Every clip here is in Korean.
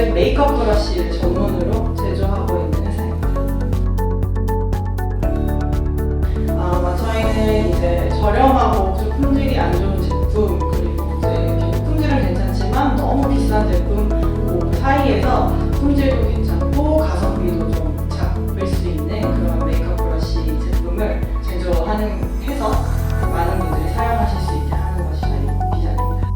요즘 메이크업 브러쉬를 전문으로 제조하고 있는 회사입니다. 저희는 이제 저렴하고 좀 품질이 안 좋은 제품, 그리고 이제 품질은 괜찮지만 너무 비싼 제품 그 사이에서 품질도 괜찮고 가성비도 좀 잡을 수 있는 그런 메이크업 브러쉬 제품을 해서 많은 분들이 사용하실 수 있게 하는 것이 저희 비전입니다.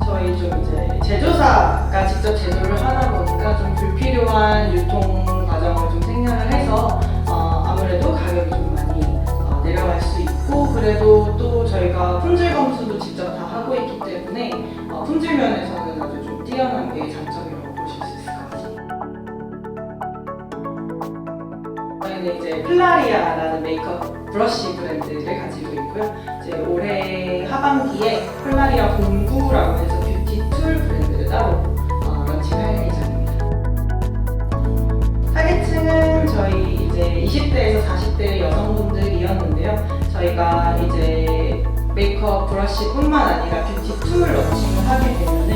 저희 좀 이제 제조사가 직접 제조를 하다 보니까 좀 불필요한 유통 과정을 좀 생략을 해서 아무래도 가격이 좀 많이 내려갈 수 있고, 그래도 또 저희가 품질 검수도 직접 다 하고 있기 때문에 품질 면에서는 아주 좀 뛰어난 게 장점이라고 보실 수 있을 것 같습니다. 저희는 이제 플라리아라는 메이크업 브러쉬 브랜드를 가지고 있고요. 이제 올해 하반기에 플라리아 공구라고 해서 뷰티 툴 브랜드를 따로 런칭할 예정입니다. 타겟층은 저희 이제 20대에서 40대 여성분들이었는데요. 저희가 이제 메이크업 브러쉬뿐만 아니라 뷰티 툴 런칭을 하게 되면은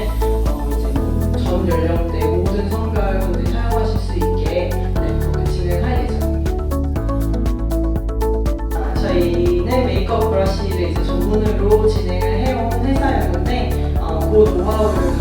이제 전 연령대 모든 성별분들이 사용하실 수 있게 그렇게 진행할 예정입니다. 저희는 메이크업 브러쉬를 이제 전문으로 진행을 해온 회사였는데 그 노하우를